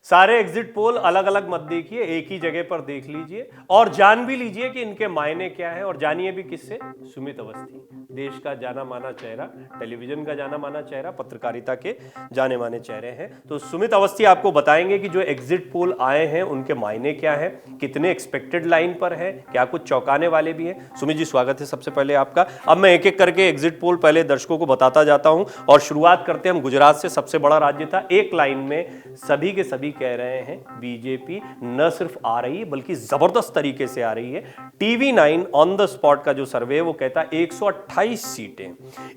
सारे exit poll अलग अलग मत देखिए, एक ही जगह पर देख लीजिए और जान भी लीजिए कि इनके मायने क्या है। और जानिए भी किससे? सुमित अवस्थी, देश का जाना माना चेहरा, टेलीविजन का जाना माना चेहरा, पत्रकारिता के जाने माने चेहरे हैं। तो सुमित अवस्थी आपको बताएंगे कि जो एग्जिट पोल आए हैं उनके मायने क्या है, कितने एक्सपेक्टेड लाइन पर है, क्या कुछ चौंकाने वाले भी हैं। सुमित जी स्वागत है सबसे पहले आपका। अब मैं एक एक करके एग्जिट पोल पहले दर्शकों को बताता जाता हूं और शुरुआत करते हैं हम गुजरात से। सबसे बड़ा राज्य था, एक लाइन में सभी के सभी कह रहे हैं बीजेपी न सिर्फ आ रही है बल्कि जबरदस्त तरीके से आ रही है। टीवी 9 ऑन द स्पॉट का जो सर्वे है वो कहता है 128 सीटें।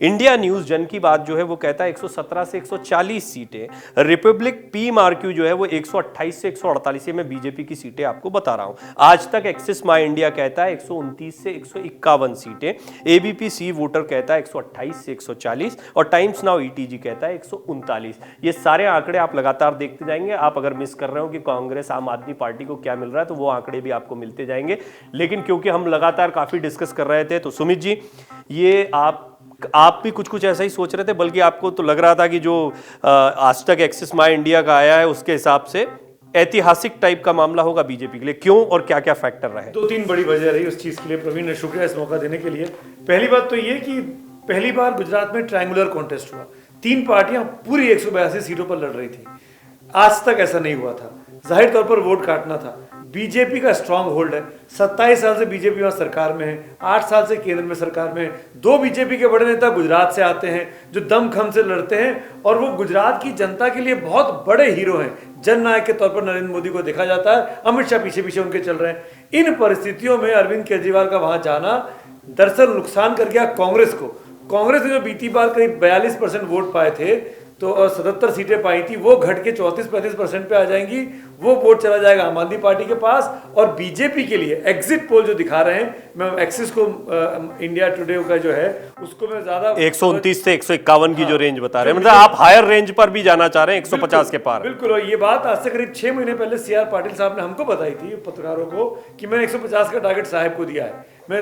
इंडिया न्यूज जन की बात जो है वो कहता है 117 से 140 सीटें। रिपब्लिक PMRQ जो है वो 128 से 148 में बीजेपी की सीटें आपको बता रहा हूं। आज तक एक्सिस माई इंडिया कहता है 129 से 151 सीटें। एबीपी सी वोटर कहता है 128 से 140 और टाइम्स नाउ ETG कहता है 139। ये सारे आंकड़े आप लगातार देखते जाएंगे। आप अगर मिस कर रहे हो कि कांग्रेस आम आदमी पार्टी को क्या मिल रहा है तो वो आंकड़े भी आपको मिलते जाएंगे। लेकिन क्योंकि हम लगातार काफी डिस्कस कर रहे थे तो सुमित जी, ये आप भी कुछ ऐसा ही सोच रहे थे, बल्कि आपको तो लग रहा था कि जो आज तक एक्सिस माई इंडिया का आया है उसके हिसाब से ऐतिहासिक टाइप का मामला होगा बीजेपी के लिए। क्यों और क्या क्या फैक्टर रहे? 2-3 बड़ी वजह रही उस चीज के लिए। प्रवीण ने शुक्रिया इस मौका देने के लिए। पहली बात तो ये कि पहली बार गुजरात में ट्रायंगुलर कॉन्टेस्ट हुआ, 3 पार्टियां पूरी 182 सीटों पर लड़ रही थी। आज तक ऐसा नहीं हुआ था। जाहिर तौर पर वोट काटना था। बीजेपी का स्ट्रांग होल्ड है। 27 साल से बीजेपी वहां सरकार में है, 8 साल से केंद्र में सरकार में है। 2 बीजेपी के बड़े नेता गुजरात से आते हैं जो दमखम से लड़ते हैं और वो गुजरात की जनता के लिए बहुत बड़े हीरो हैं। जननायक के तौर पर नरेंद्र मोदी को देखा जाता है, अमित शाह पीछे पीछे उनके चल रहे हैं। इन परिस्थितियों में अरविंद केजरीवाल का वहां जाना दरअसल नुकसान कर गया कांग्रेस को। कांग्रेस ने जो बीती बार करीब 42% वोट पाए थे तो और 77 सीटें पाई थी, वो घट के 34-35% पे आ जाएंगी। वो वोट चला जाएगा आम आदमी पार्टी के पास। और बीजेपी के लिए एग्जिट पोल जो दिखा रहे हैं, मैं एक्सिस को इंडिया टुडे का जो है उसको मैं ज्यादा 129 से 151 की जो रेंज बता रहे हैं, मतलब आप हायर रेंज पर भी जाना चाह रहे हैं, 150 के पार। बिल्कुल। और ये बात आज से करीब 6 महीने पहले CR पाटिल साहब ने हमको बताई थी, पत्रकारों को, कि मैंने 150 का टारगेट साहब को दिया है। मैं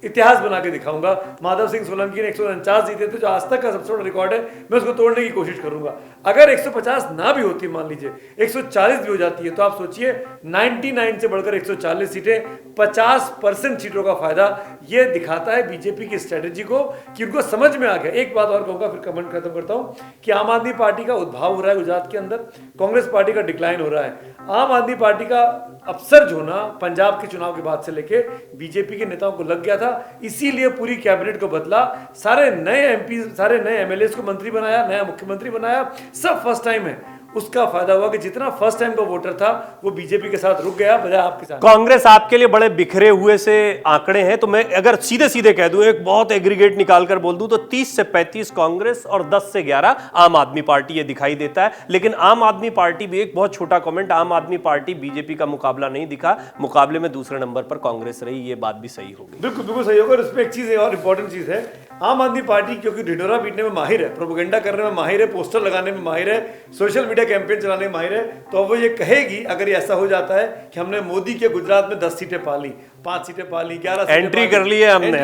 इतिहास बना के दिखाऊंगा। माधव सिंह सोलंकी ने 149 जीते थे, जो आज तक का सबसे बड़ा रिकॉर्ड है। मैं उसको तोड़ने की कोशिश करूंगा। अगर 150 ना भी होती, मान लीजिए 140 भी हो जाती है, तो आप सोचिए 99 से बढ़कर 140 सीटें, 50% सीटों का फायदा। ये दिखाता है बीजेपी की स्ट्रेटेजी को कि उनको समझ में आ गया। एक बात और कहूंगा फिर कमेंट खत्म करता हूं कि आम आदमी पार्टी का उद्भाव हो रहा है गुजरात के अंदर, कांग्रेस पार्टी का डिक्लाइन हो रहा है। आम आदमी पार्टी का अपसर्ज होना पंजाब के चुनाव के बाद से लेके बीजेपी के नेताओं को लग गया था, इसीलिए पूरी कैबिनेट को बदला। सारे नए MP, सारे नए MLAs को मंत्री बनाया, नया मुख्यमंत्री बनाया। सब फर्स्ट टाइम है। उसका फायदा हुआ कि जितना फर्स्ट टाइम का वोटर था वो बीजेपी के साथ रुक गया, बजाय आपके साथ। कांग्रेस आपके लिए बड़े बिखरे हुए से आंकड़े हैं, तो मैं अगर सीधे सीधे कह दूं, एक बहुत एग्रीगेट निकालकर बोल दूं, तो 30 से 35 कांग्रेस और 10 से 11 आम आदमी पार्टी, ये दिखाई देता है। लेकिन आम आदमी पार्टी भी, एक बहुत छोटा कमेंट, आम आदमी पार्टी बीजेपी का मुकाबला नहीं दिखा, मुकाबले में दूसरे नंबर पर कांग्रेस रही। ये बात भी सही होगी। बिल्कुल बिल्कुल सही होगा। इसमें एक चीज और इंपॉर्टेंट चीज है, आम आदमी पार्टी क्योंकि ढिंढोरा पीटने में माहिर है, प्रोपेगेंडा करने में माहिर है, पोस्टर लगाने में माहिर है, सोशल मीडिया कैंपेन चलाने में माहिर है, तो वो ये कहेगी अगर ये ऐसा हो जाता है कि हमने मोदी के गुजरात में 10 सीटें पा ली, 5 सीटें पा ली, 11 एंट्री कर ली है हमने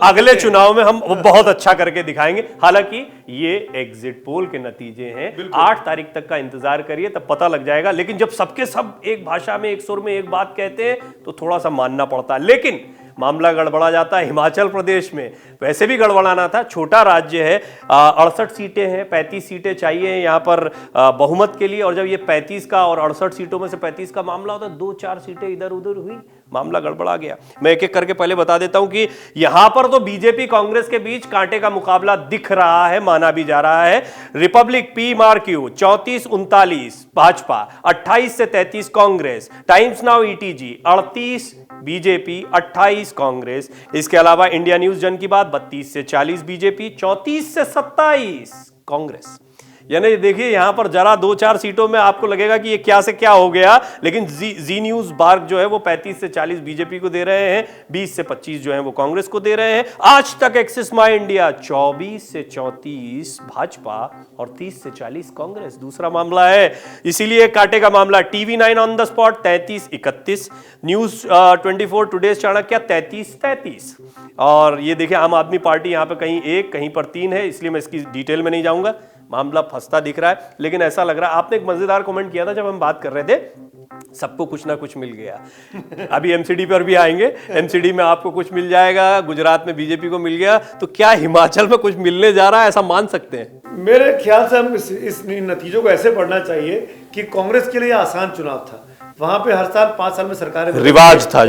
अगले चुनाव में हम बहुत अच्छा करके दिखाएंगे। हालांकि ये एग्जिट पोल के नतीजे हैं, 8 तारीख तक का इंतजार करिए, तब पता लग जाएगा। लेकिन जब सबके सब एक भाषा में, एक सुर में एक बात कहते हैं तो थोड़ा सा मानना पड़ता है। लेकिन मामला गड़बड़ा जाता है हिमाचल प्रदेश में। वैसे भी गड़बड़ाना था, छोटा राज्य है, 68 सीटें हैं, 35 सीटें चाहिए यहाँ पर बहुमत के लिए। और जब ये 35 का और 68 सीटों में से 35 का मामला होता है, 2-4 सीटें इधर उधर हुई, मामला गड़बड़ा गया। मैं एक एक करके पहले बता देता हूं कि यहां पर तो बीजेपी कांग्रेस के बीच कांटे का मुकाबला दिख रहा है, माना भी जा रहा है। रिपब्लिक PMRQ 34-39 भाजपा, 28 से 33 Congress, times now ETG 38 BJP, 28 Congress. इसके अलावा इंडिया न्यूज जन की बात 32 से 40 बीजेपी, 34 से 27 कांग्रेस। यानी देखिए यहां पर जरा 2-4 सीटों में आपको लगेगा कि ये क्या से क्या हो गया, लेकिन जी न्यूज बार्ग जो है वो 35 से 40 बीजेपी को दे रहे हैं, 20 से 25 जो है वो कांग्रेस को दे रहे हैं। आज तक एक्सिस माई इंडिया 24 से 34 भाजपा और 30 से 40 कांग्रेस। दूसरा मामला है, इसीलिए कांटे का मामला। TV 9 on the spot 33-31, news 24 today's Chanakya 33-33। और ये देखिए आम आदमी पार्टी यहां पर कहीं 1 कहीं पर 3 है, इसलिए मैं इसकी डिटेल में नहीं जाऊंगा। मामला फंसता दिख रहा है। लेकिन ऐसा लग रहा है, आपने एक मजेदार कमेंट किया था जब हम बात कर रहे थे, सबको कुछ ना कुछ मिल गया। अभी एमसीडी पर भी आएंगे, एमसीडी में आपको कुछ मिल जाएगा, गुजरात में बीजेपी को मिल गया, तो क्या हिमाचल में कुछ मिलने जा रहा है, ऐसा मान सकते हैं? मेरे ख्याल से हम इस नतीजों को ऐसे पढ़ना चाहिए कि कांग्रेस के लिए आसान चुनाव था। वहां पे हर साल 5 साल में सरकारें रिवाज था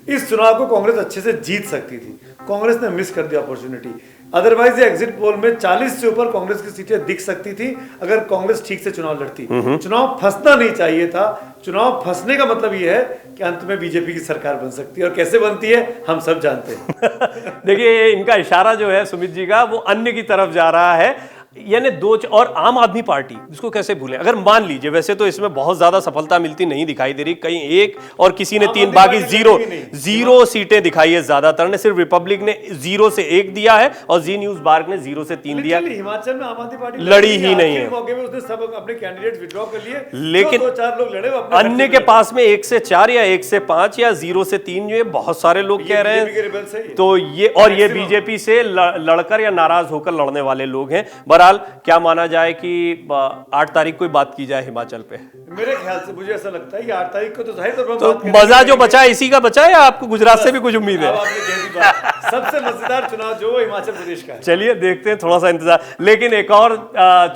इस चुनाव को कांग्रेस अच्छे से जीत सकती थी, कांग्रेस ने मिस कर दिया अपॉर्चुनिटी। अदरवाइज एग्जिट पोल में 40 से ऊपर कांग्रेस की सीटें दिख सकती थी अगर कांग्रेस ठीक से चुनाव लड़ती। चुनाव फंसना नहीं चाहिए था। चुनाव फंसने का मतलब ये है कि अंत में बीजेपी की सरकार बन सकती है, और कैसे बनती है हम सब जानते हैं। देखिए, इनका इशारा जो है सुमित जी का, वो अन्य की तरफ जा रहा है, यानी और आम आदमी पार्टी, इसको कैसे भूलें? अगर मान लीजिए, वैसे तो इसमें बहुत ज्यादा सफलता मिलती नहीं दिखाई दे रही, कहीं एक और किसी ने 3, बाकी जीरो सीटें दिखाई है। ज्यादातर ने, सिर्फ रिपब्लिक ने 0 से 1 दिया है और जी न्यूज बार्क ने 0 से 3 दिया। हिमाचल में आम आदमी पार्टी लड़ी ही नहीं है, मौके में उसने सब अपने कैंडिडेट विड्रॉ कर लिए, लेकिन 2-4 लोग लड़े, अन्य के पास में 1 से 4 या 1 से 5 या 0 से 3 जो है, बहुत सारे लोग कह रहे हैं। तो ये बीजेपी से लड़कर या नाराज होकर लड़ने वाले लोग हैं। बहरहाल क्या माना जाए कि 8 तारीख को बात की जाए हिमाचल पे? मेरे ख्याल से मुझे ऐसा लगता है कि 8 तारीख को तो जाहिर तौर पर तो मजा जो बचा है इसी का बचा है, या आपको गुजरात से भी कुछ उम्मीद है? आपने कह दी बात। सबसे मजेदार चुनाव जो वो हिमाचल प्रदेश का है। चलिए देखते हैं, थोड़ा सा इंतजार। लेकिन एक और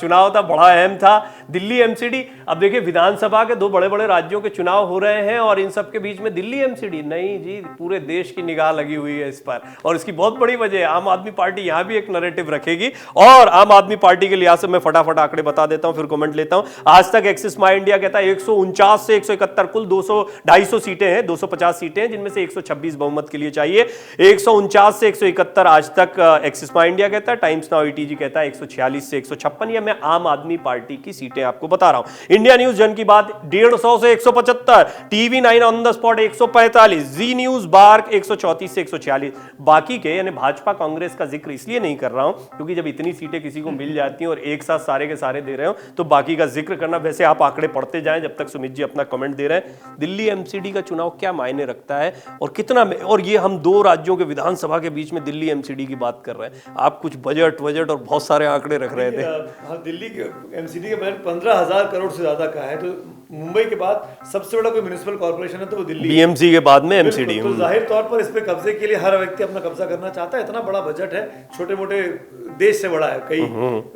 चुनाव था, बड़ा अहम था, दिल्ली एमसीडी। अब देखिए, विधानसभा के 2 बड़े बड़े राज्यों के चुनाव हो रहे हैं और इन सब के बीच में दिल्ली एमसीडी नहीं जी, पूरे देश की निगाह लगी हुई है इस पर, और इसकी बहुत बड़ी वजह है, आम आदमी पार्टी यहां भी एक नैरेटिव रखेगी। और आम आदमी पार्टी के लिहाज से मैं फटाफट आंकड़े बता देता हूं, फिर कमेंट लेता हूं। आज तक एक्सिस माई इंडिया कहता है 149 से 171, कुल 250 सीटें हैं, 250 सीटें हैं, जिनमें से 126 बहुमत के लिए चाहिए। 149 से 171 आज तक एक्सिस माई इंडिया कहता है। टाइम्स नाउ ईटीजी कहता है 146 से 156। या मैं आम आदमी पार्टी की सीटें आपको बता रहा हूं। इंडिया न्यूज जन की बात 150 से 175, TV 9 on the spot 145, Zee news BARC 134 से 146। बाकी के यानी भाजपा कांग्रेस का जिक्र इसलिए नहीं कर रहा हूं क्योंकि जब इतनी सीटें किसी को मिल जाती हैं और एक साथ सारे के सारे दे रहे हो तो बाकी का जिक्र करना, वैसे आप आंकड़े पढ़ते जाएं जब तक सुमित जी अपना कमेंट दे रहे हैं। दिल्ली एमसीडी का चुनाव क्या मायने रखता है और कितना, और ये हम 2 राज्यों के विधानसभा के बीच में दिल्ली एमसीडी की बात कर रहे हैं। आप कुछ बजट और बहुत सारे आंकड़े रख रहे थे। हाँ, दिल्ली के एमसीडी का बजट 15,000 करोड़ से ज्यादा का है। तो मुंबई के बाद सबसे बड़ा कोई म्युनिसिपल कॉर्पोरेशन है तो वो दिल्ली, बीएमसी के बाद में एमसीडी। तो जाहिर तौर पर इस पे कब्जे के लिए हर व्यक्ति अपना कब्जा करना चाहता है। इतना बड़ा बजट है, छोटे मोटे देश से बड़ा है कई,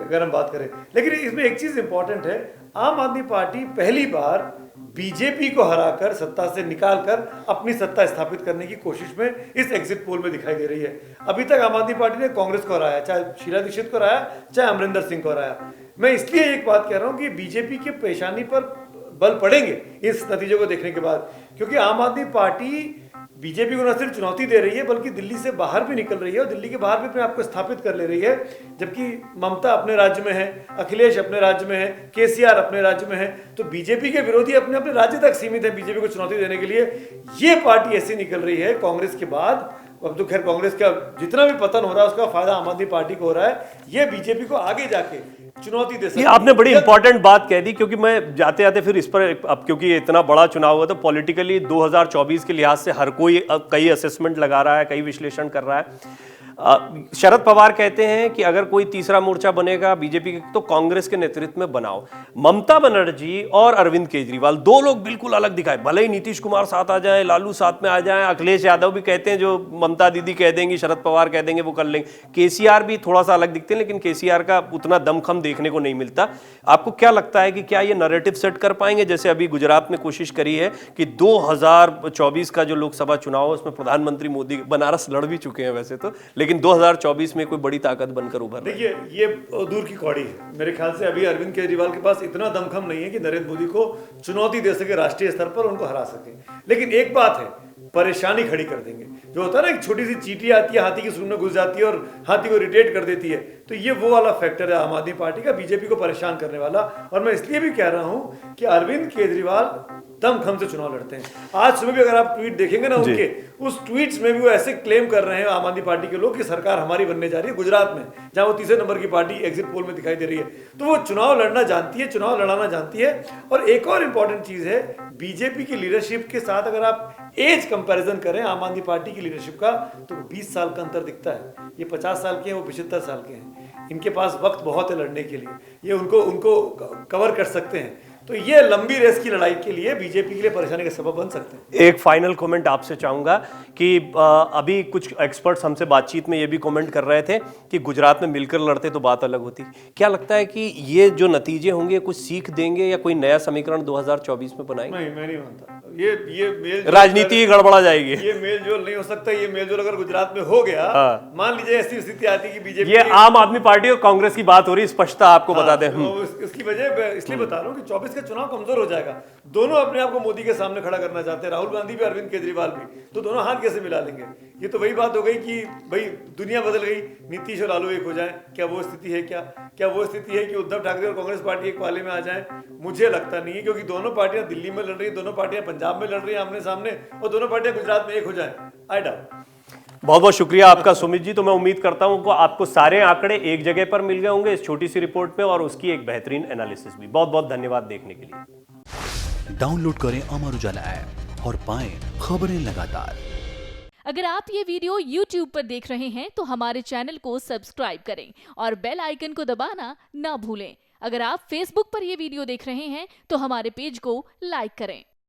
अगर हम बात करें। लेकिन इसमें एक चीज इंपॉर्टेंट है, आम आदमी पार्टी पहली बार बीजेपी को हराकर, सत्ता से निकालकर अपनी सत्ता स्थापित करने की कोशिश में इस एग्जिट पोल में दिखाई दे रही है। अभी तक आम आदमी पार्टी ने कांग्रेस को हराया, चाहे शीला दीक्षित को हराया, चाहे अमरिंदर सिंह को हराया। मैं इसलिए एक बात कह रहा हूं कि बीजेपी के पेशानी पर बल पड़ेंगे इस नतीजे को देखने के बाद, क्योंकि आम आदमी पार्टी बीजेपी को न सिर्फ चुनौती दे रही है बल्कि दिल्ली से बाहर भी निकल रही है और दिल्ली के बाहर भी अपने आप को स्थापित कर ले रही है। जबकि ममता अपने राज्य में है, अखिलेश अपने राज्य में है, केसीआर अपने राज्य में है, तो बीजेपी के विरोधी अपने अपने राज्य तक सीमित है बीजेपी को चुनौती देने के लिए। ये पार्टी ऐसी निकल रही है कांग्रेस के बाद। अब तो खैर कांग्रेस का जितना भी पतन हो रहा है उसका फायदा आम आदमी पार्टी को हो रहा है। ये बीजेपी को आगे जाके चुनौती दे सकती है। आपने बड़ी इंपॉर्टेंट बात कह दी, क्योंकि मैं जाते जाते फिर इस पर, अब क्योंकि ये इतना बड़ा चुनाव हुआ तो पॉलिटिकली 2024 के लिहाज से हर कोई कई असेसमेंट लगा रहा है, कई विश्लेषण कर रहा है। शरद पवार कहते हैं कि अगर कोई तीसरा मोर्चा बनेगा बीजेपी के तो कांग्रेस के नेतृत्व में बनाओ। ममता बनर्जी और अरविंद केजरीवाल 2 लोग बिल्कुल अलग दिखाए, भले ही नीतीश कुमार साथ आ जाए, लालू साथ में आ जाए, अखिलेश यादव भी कहते हैं जो ममता दीदी कह देंगी, शरद पवार कह देंगे वो कर लेंगे। केसीआर भी थोड़ा सा अलग दिखते हैं, लेकिन केसीआर का उतना दमखम देखने को नहीं मिलता। आपको क्या लगता है कि क्या ये नैरेटिव सेट कर पाएंगे, जैसे अभी गुजरात में कोशिश करी है कि 2024 का जो लोकसभा चुनाव है उसमें प्रधानमंत्री मोदी, बनारस लड़ भी चुके हैं वैसे तो, लेकिन 2024 में कोई बड़ी ताकत बनकर उभर रहा है। देखिए, ये दूर की कौड़ी है। मेरे ख्याल से अभी अरविंद केजरीवाल के पास इतना दमखम नहीं है कि नरेंद्र मोदी को चुनौती दे सके राष्ट्रीय स्तर पर, उनको हरा सके। लेकिन एक बात है, परेशानी खड़ी कर देंगे। जो होता है ना, एक छोटी सी चींटी आती है, हाथी की सूंड में घुस जाती है और हाथी को इरिटेट कर देती है, तो ये वो वाला फैक्टर है आम आदमी पार्टी का, बीजेपी को परेशान करने वाला। और मैं इसलिए भी कह रहा हूं कि अरविंद केजरीवाल दमखम से चुनाव लड़ते हैं। आज सुबह भी अगर आप ट्वीट देखेंगे ना उनके, उस ट्वीट्स में भी वो ऐसे क्लेम कर रहे हैं आम आदमी पार्टी के लोग कि सरकार हमारी बनने जा रही है गुजरात में, जहां वो तीसरे नंबर की पार्टी एग्जिट पोल में दिखाई दे रही है। तो वो चुनाव लड़ना जानती है, चुनाव लड़ाना जानती है। और एक और इंपॉर्टेंट चीज है, बीजेपी की लीडरशिप के साथ अगर आप एज कंपैरिजन करें आम आदमी पार्टी की लीडरशिप का, तो 20 साल का अंतर दिखता है। ये 50 साल के हैं, वो 75 साल के हैं। इनके पास वक्त बहुत है लड़ने के लिए, ये उनको कवर कर सकते हैं। तो ये लंबी रेस की लड़ाई के लिए बीजेपी के लिए परेशानी का सबब बन सकते हैं। एक फाइनल कमेंट आपसे चाहूंगा कि अभी कुछ एक्सपर्ट्स हमसे बातचीत में ये भी कमेंट कर रहे थे कि गुजरात में मिलकर लड़ते तो बात अलग होती। क्या लगता है कि ये जो नतीजे होंगे कुछ सीख देंगे या कोई नया समीकरण 2024 में बनाएंगे? नहीं, मैं नहीं मानता। ये मेल राजनीति ही गड़बड़ा जाएगी। ये मेल जोल नहीं हो सकता। ये मेल जोल अगर गुजरात में हो गया, मान लीजिए ऐसी स्थिति आती कि बीजेपी, ये आम आदमी पार्टी और कांग्रेस की बात हो रही, स्पष्टता आपको बता दें। इसकी वजह इसलिए बता रहा हूँ कि 24 का चुनाव कमजोर हो जाएगा। दोनों अपने आप को मोदी के सामने खड़ा करना चाहते हैं, राहुल गांधी भी, अरविंद केजरीवाल भी। तो दोनों हाथ कैसे मिला लेंगे? ये तो वही बात हो गई कि भाई दुनिया बदल गई, नीतीश और लालू एक हो जाए। क्या वो स्थिति है? क्या वो स्थिति है कि उद्धव ठाकरे और कांग्रेस पार्टी एक पाले में आ जाए? मुझे लगता नहीं है, क्योंकि दोनों पार्टियां दिल्ली में लड़ रही है, दोनों पार्टियां पंजाब में लड़ रही है आमने सामने, और दोनों पार्टियां गुजरात में एक हो जाए। I doubt. बहुत बहुत शुक्रिया आपका सुमित जी। तो मैं उम्मीद करता हूं कि आपको सारे आंकड़े एक जगह पर मिल गए होंगे इस छोटी सी रिपोर्ट में, और उसकी एक बेहतरीन एनालिसिस भी। बहुत बहुत धन्यवाद देखने के लिए। डाउनलोड करें अमर उजाला ऐप और पाएं खबरें लगातार। अगर आप ये वीडियो YouTube पर देख रहे हैं तो हमारे चैनल को सब्सक्राइब करें और बेल आइकन को दबाना ना भूलें। अगर आप Facebook पर ये वीडियो देख रहे हैं तो हमारे पेज को लाइक करें।